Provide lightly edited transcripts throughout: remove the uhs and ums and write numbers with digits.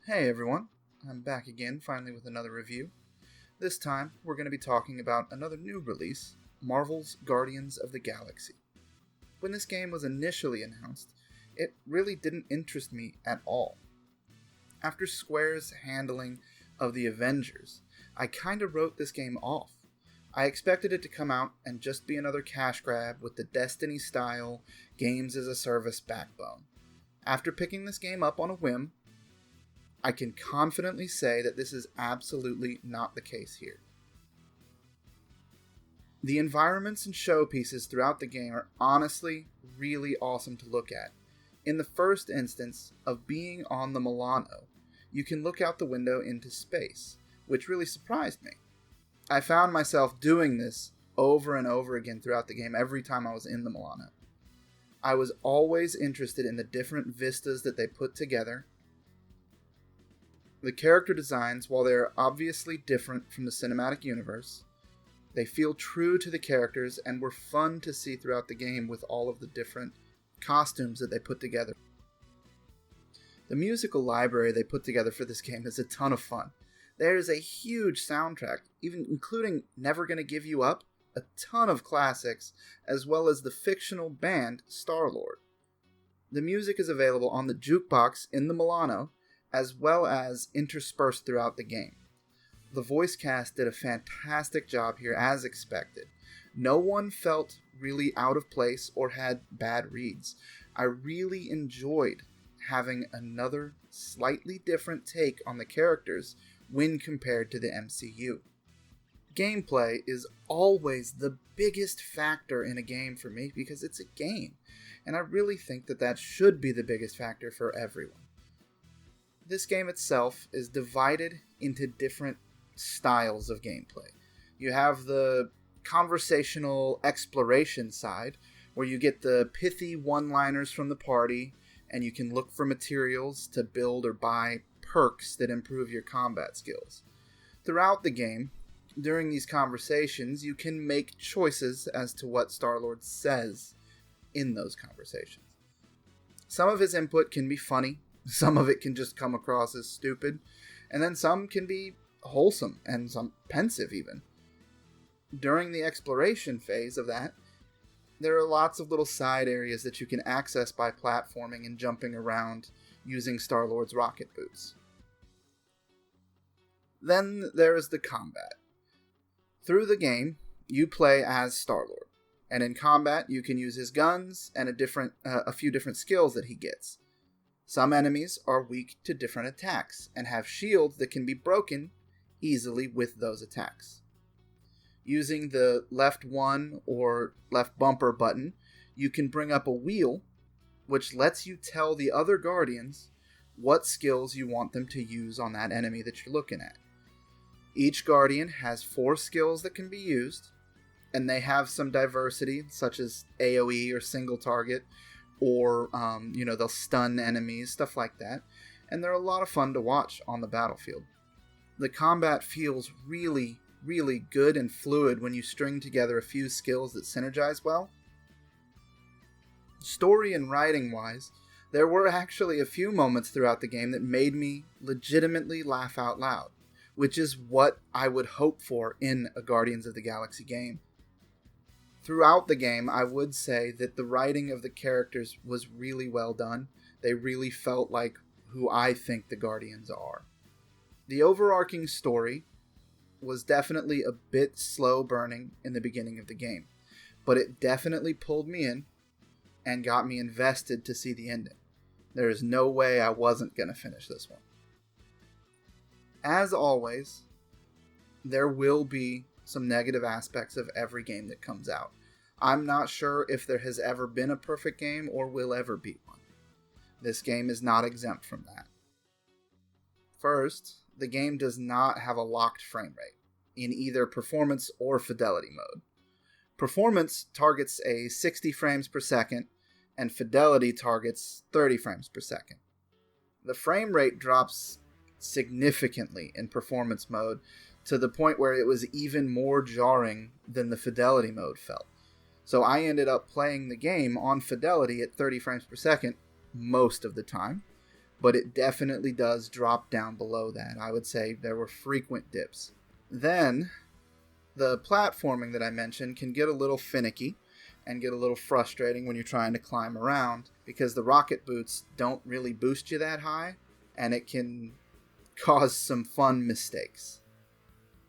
Hey everyone, I'm back again finally with another review. This time we're going to be talking about another new release, Marvel's Guardians of the Galaxy. When this game was initially announced, it really didn't interest me at all. After Square's handling of the Avengers, I kinda wrote this game off. I expected it to come out and just be another cash grab with the Destiny-style games as a service backbone. After picking this game up on a whim, I can confidently say that this is absolutely not the case here. The environments and showpieces throughout the game are honestly really awesome to look at. In the first instance of being on the Milano, you can look out the window into space, which really surprised me. I found myself doing this over and over again throughout the game every time I was in the Milano. I was always interested in the different vistas that they put together. The character designs, while they are obviously different from the cinematic universe, they feel true to the characters and were fun to see throughout the game with all of the different costumes that they put together. The musical library they put together for this game is a ton of fun. There is a huge soundtrack, even including Never Gonna Give You Up, a ton of classics, as well as the fictional band Star-Lord. The music is available on the jukebox in the Milano, as well as interspersed throughout the game. The voice cast did a fantastic job here as expected. No one felt really out of place or had bad reads. I really enjoyed having another slightly different take on the characters when compared to the MCU. Gameplay is always the biggest factor in a game for me because it's a game, and I really think that should be the biggest factor for everyone. This game itself is divided into different styles of gameplay. You have the conversational exploration side, where you get the pithy one-liners from the party, and you can look for materials to build or buy perks that improve your combat skills. Throughout the game, during these conversations, you can make choices as to what Star-Lord says in those conversations. Some of his input can be funny, some of it can just come across as stupid, and then some can be wholesome and some pensive even. During the exploration phase of that, there are lots of little side areas that you can access by platforming and jumping around using Star-Lord's rocket boots. Then there is the combat. Through the game, you play as Star-Lord, and in combat you can use his guns and a few different skills that he gets. Some enemies are weak to different attacks and have shields that can be broken easily with those attacks. Using the left 1 or left bumper button, you can bring up a wheel which lets you tell the other Guardians what skills you want them to use on that enemy that you're looking at. Each Guardian has 4 skills that can be used, and they have some diversity, such as AoE or single target, or they'll stun enemies, stuff like that, and they're a lot of fun to watch on the battlefield. The combat feels really, really good and fluid when you string together a few skills that synergize well. Story and writing wise, there were actually a few moments throughout the game that made me legitimately laugh out loud, which is what I would hope for in a Guardians of the Galaxy game. Throughout the game, I would say that the writing of the characters was really well done. They really felt like who I think the Guardians are. The overarching story was definitely a bit slow burning in the beginning of the game, but it definitely pulled me in and got me invested to see the ending. There is no way I wasn't going to finish this one. As always, there will be some negative aspects of every game that comes out. I'm not sure if there has ever been a perfect game or will ever be one. This game is not exempt from that. First, the game does not have a locked frame rate in either performance or fidelity mode. Performance targets a 60 frames per second, and fidelity targets 30 frames per second. The frame rate drops significantly in performance mode to the point where it was even more jarring than the fidelity mode felt. So I ended up playing the game on fidelity at 30 frames per second most of the time, but it definitely does drop down below that. I would say there were frequent dips. Then, the platforming that I mentioned can get a little finicky and get a little frustrating when you're trying to climb around, because the rocket boots don't really boost you that high, and it can cause some fun mistakes.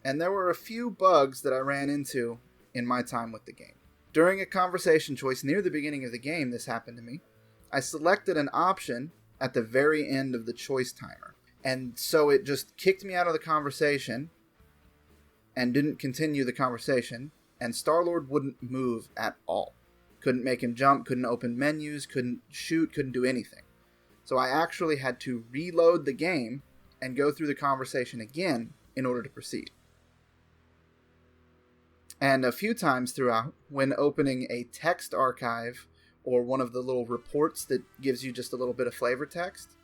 And there were a few bugs that I ran into in my time with the game. During a conversation choice near the beginning of the game, this happened to me. I selected an option at the very end of the choice timer, and so it just kicked me out of the conversation and didn't continue the conversation, and Star-Lord wouldn't move at all. Couldn't make him jump, couldn't open menus, couldn't shoot, couldn't do anything. So I actually had to reload the game and go through the conversation again in order to proceed. And a few times throughout, when opening a text archive or one of the little reports that gives you just a little bit of flavor text,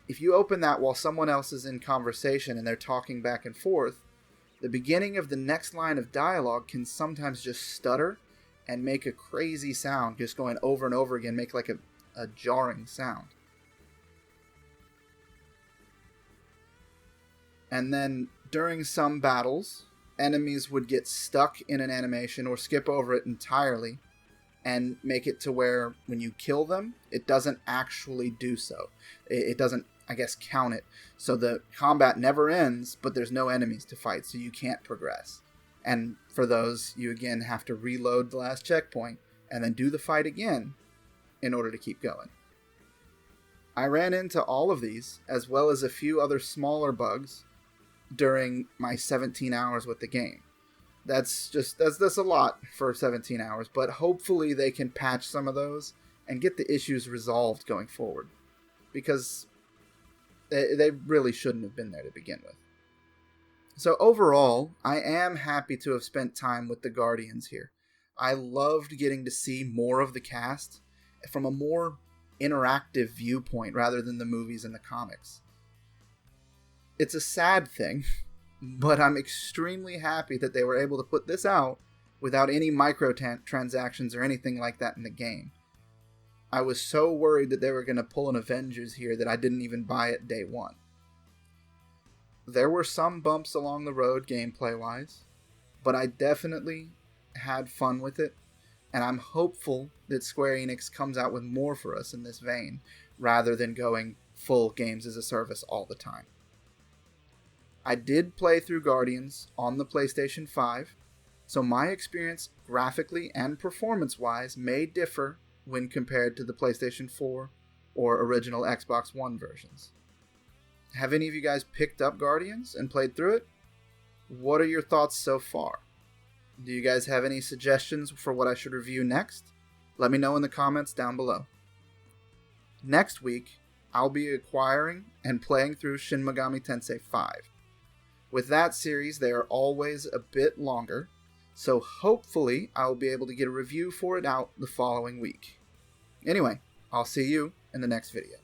if you open that while someone else is in conversation and they're talking back and forth, the beginning of the next line of dialogue can sometimes just stutter and make a crazy sound, just going over and over again, make like a jarring sound. And then during some battles, enemies would get stuck in an animation or skip over it entirely and make it to where when you kill them, it doesn't actually do so. It doesn't, I guess, count it. So the combat never ends, but there's no enemies to fight, so you can't progress. And for those, you again have to reload the last checkpoint and then do the fight again in order to keep going. I ran into all of these, as well as a few other smaller bugs, during my 17 hours with the game. That's a lot for 17 hours, but hopefully they can patch some of those and get the issues resolved going forward, because they really shouldn't have been there to begin with. So overall, I am happy to have spent time with the Guardians here. I loved getting to see more of the cast from a more interactive viewpoint rather than the movies and the comics. It's a sad thing, but I'm extremely happy that they were able to put this out without any microtransactions or anything like that in the game. I was so worried that they were going to pull an Avengers here that I didn't even buy it day one. There were some bumps along the road gameplay-wise, but I definitely had fun with it, and I'm hopeful that Square Enix comes out with more for us in this vein, rather than going full games as a service all the time. I did play through Guardians on the PlayStation 5, so my experience graphically and performance-wise may differ when compared to the PlayStation 4 or original Xbox One versions. Have any of you guys picked up Guardians and played through it? What are your thoughts so far? Do you guys have any suggestions for what I should review next? Let me know in the comments down below. Next week, I'll be acquiring and playing through Shin Megami Tensei 5. With that series, they are always a bit longer, so hopefully I'll be able to get a review for it out the following week. Anyway, I'll see you in the next video.